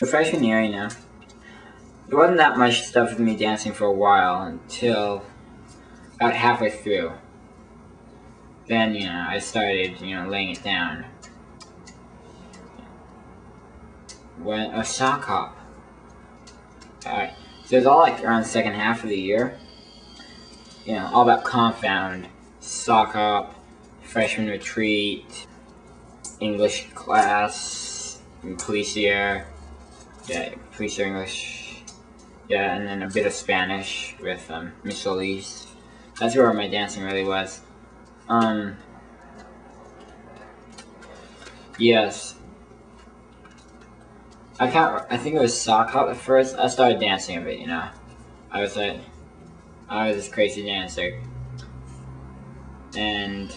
The freshman year, there wasn't that much stuff with me dancing for a while until about halfway through. Then, I started, laying it down. When a sock hop. Alright, so it was all like around the second half of the year. All about confound, sock hop, freshman retreat, English class, police year, police year English, and then a bit of Spanish with Miss Solis. That's where my dancing really was. Yes. I think it was sock hop at first. I started dancing a bit, I was this crazy dancer. And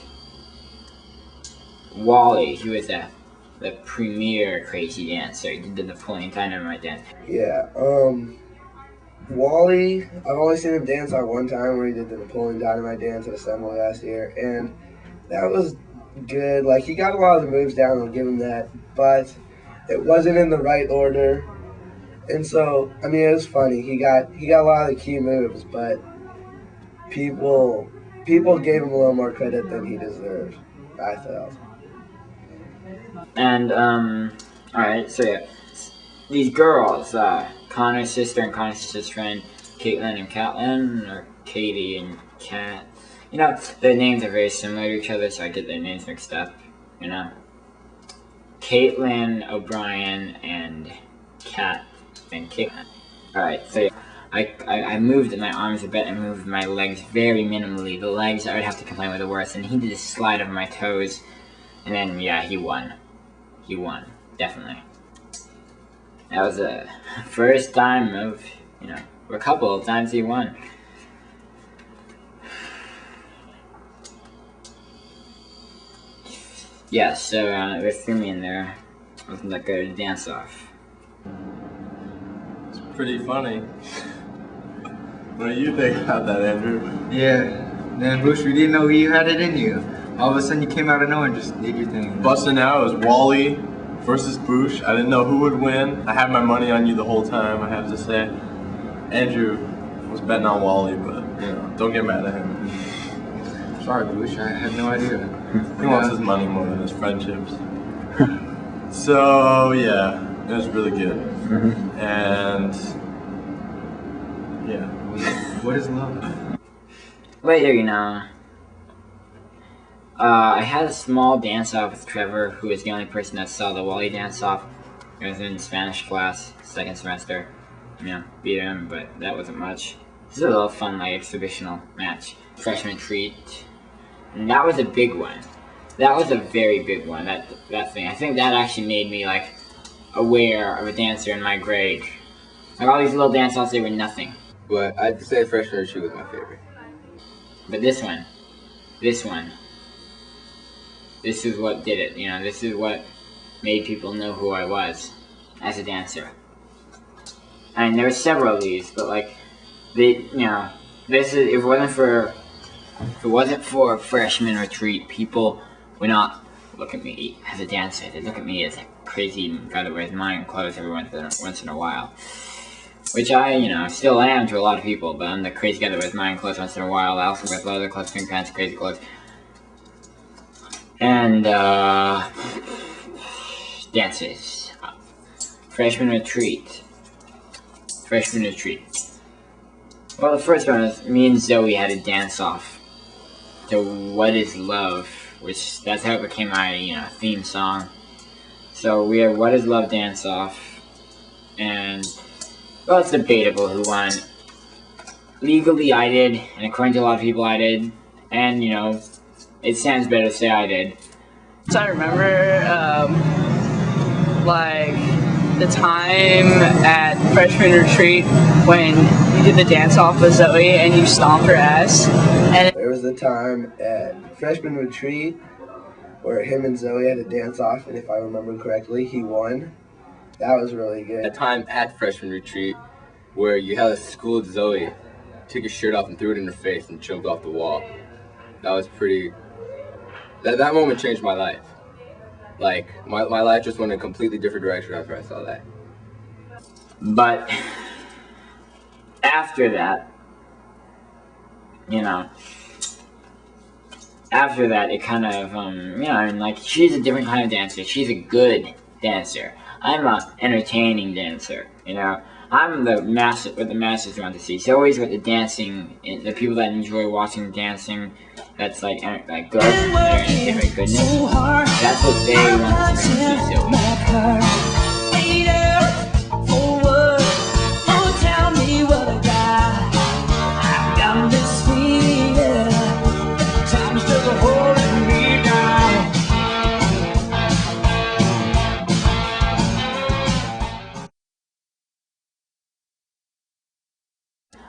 Wally, he was the premier crazy dancer. He did the Napoleon Dynamite dance. Yeah, Wally, I've only seen him dance on one time where he did the Napoleon Dynamite dance at Assembly last year, and that was good. Like, he got a lot of the moves down, I'll give him that, but it wasn't in the right order. And so, I mean, it was funny. He got a lot of the key moves, but people gave him a little more credit than he deserved, I felt. And, alright, so yeah. These girls, Connor's sister and Connor's sister's friend, Caitlin and Catlin, or Katie and Kat. Their names are very similar to each other, so I get their names mixed up, Caitlin O'Brien and Kat and Caitlin. Alright, so yeah. I moved my arms a bit and moved my legs very minimally. The legs I would have to complain were the worst, and he did a slide of my toes, and then, yeah, he won. He won, definitely. That was the first time of, a couple of times he won. Yeah, so they threw me in there. I wasn't that good at a dance off. It's pretty funny. What do you think about that, Andrew? Yeah, then Bush, we didn't know you had it in you. All of a sudden you came out of nowhere and just did your thing. Busting out, it was Wally versus Bush. I didn't know who would win. I had my money on you the whole time, I have to say. Andrew was betting on Wally, but, don't get mad at him. Sorry, Bush, I had no idea. He wants his money more than his friendships. So, yeah, it was really good. Mm-hmm. And, yeah. What is love? Later, I had a small dance-off with Trevor, who was the only person that saw the Wally dance-off. It was in Spanish class, second semester. Beat him, but that wasn't much. This is a little fun, exhibitional match. Freshman treat. And that was a big one. That was a very big one, that thing. I think that actually made me, aware of a dancer in my grade. All these little dance-offs, they were nothing. But I'd say freshman retreat was my favorite. But this one, this is what did it, this is what made people know who I was as a dancer. I mean, there were several of these, but this is, if it wasn't for freshman retreat, people would not look at me as a dancer. They'd look at me as a crazy guy that wears modern clothes every once in a while. Which I, still am to a lot of people, but I'm the crazy guy that wears modern clothes once in a while. I also wear leather clothes, pink pants, crazy clothes. And, dances. Freshman retreat. Well, the first one was me and Zoe had a dance-off to What Is Love, which that's how it became my, theme song. So we had What Is Love dance-off, and, well, it's debatable who won. Legally, I did, and according to a lot of people, I did, and, it sounds better to say I did. So I remember, the time at freshman retreat when you did the dance-off with Zoe and you stomped her ass. And There was a time at freshman retreat where him and Zoe had a dance-off, and if I remember correctly, he won. That was really good. A time at freshman retreat where you had a schooled Zoe took your shirt off and threw it in her face and jumped off the wall. That was pretty... That moment changed my life. My life just went in a completely different direction after I saw that. But after that, it kind of, like, she's a different kind of dancer. She's a good dancer. I'm an entertaining dancer, I'm what the masses want to see. It's always what the dancing, the people that enjoy watching dancing, that's like good, they're in very goodness. That's what they want to see.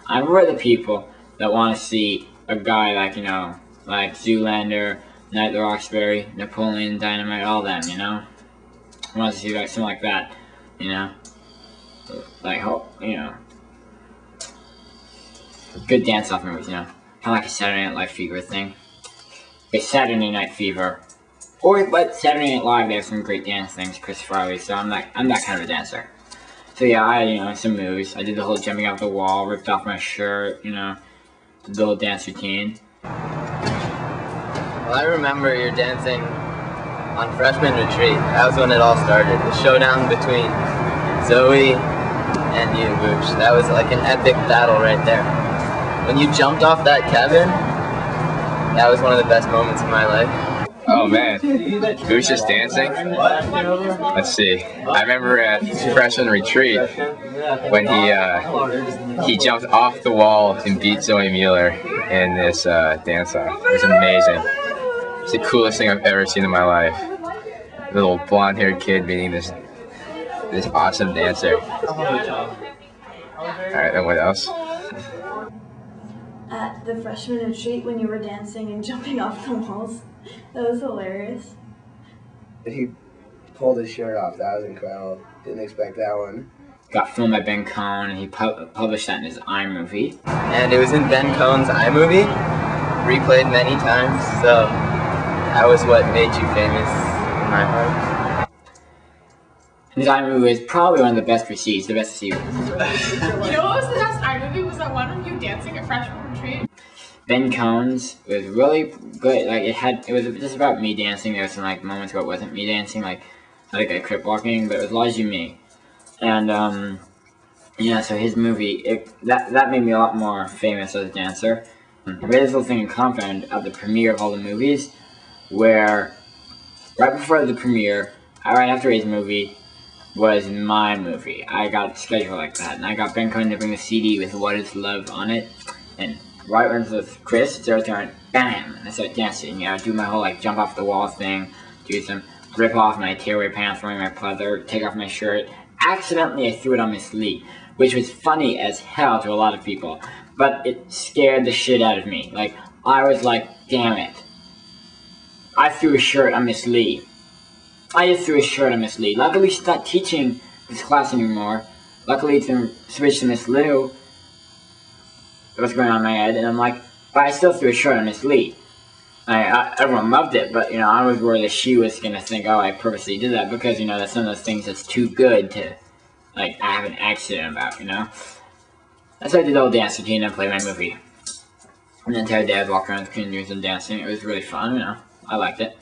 I'm for the people that want to see a guy like, like Zoolander, Night the Roxbury, Napoleon Dynamite, all them, I want to see like something like that, like, good dance-off movies, kind of like a Saturday Night Live Fever thing. A Saturday Night Fever. But Saturday Night Live, they have some great dance things, Chris Farley, so I'm that kind of a dancer. So yeah, I, some moves. I did the whole jumping off the wall, ripped off my shirt, did the whole dance routine. Well, I remember your dancing on freshman retreat. That was when it all started. The showdown between Zoe and you, Boosh. That was like an epic battle right there. When you jumped off that cabin, that was one of the best moments of my life. Oh man, Boosh is dancing? Let's see. I remember at freshman retreat when he jumped off the wall and beat Zoe Mueller in this dance-off. It was amazing. It's the coolest thing I've ever seen in my life. A little blonde-haired kid beating this awesome dancer. Alright, then what else? At the freshman retreat when you were dancing and jumping off the walls. That was hilarious. He pulled his shirt off. That was incredible. Didn't expect that one. Got filmed by Ben Cohen, and he published that in his iMovie. And it was in Ben Cohen's iMovie, replayed many times, so that was what made you famous in my heart. His iMovie is probably one of the best received, the best received. You know what was the best iMovie? Was that one of you dancing at freshman retreat? Ben Cohen's was really good. Like it was just about me dancing. There was some like moments where it wasn't me dancing, like I crip walking, but it was largely me. And so his movie that made me a lot more famous as a dancer. I read this little thing in Confound at the premiere of all the movies, where right before the premiere, right after his movie, was my movie. I got it scheduled like that, and I got Ben Cohen to bring a CD with "What Is Love" on it, and right when it was Chris, it's turn, bam, and I started dancing, do my whole like jump off the wall thing, do some rip off my tearaway pants, wearing my pleather, take off my shirt. Accidentally, I threw it on my sleeve, which was funny as hell to a lot of people, but it scared the shit out of me. Like, I was like, damn it. I threw a shirt on Miss Lee. I just threw a shirt on Miss Lee. Luckily, she's not teaching this class anymore. Luckily, it's been switched to Miss Liu. What's going on in my head? And I'm like, but I still threw a shirt on Miss Lee. Everyone loved it, but, I was worried that she was going to think, oh, I purposely did that, because, that's one of those things that's too good to, like, I have an accident about, That's why I did the whole dance routine and played my movie. And the entire day I'd walk around the community and dancing. It was really fun, I liked it.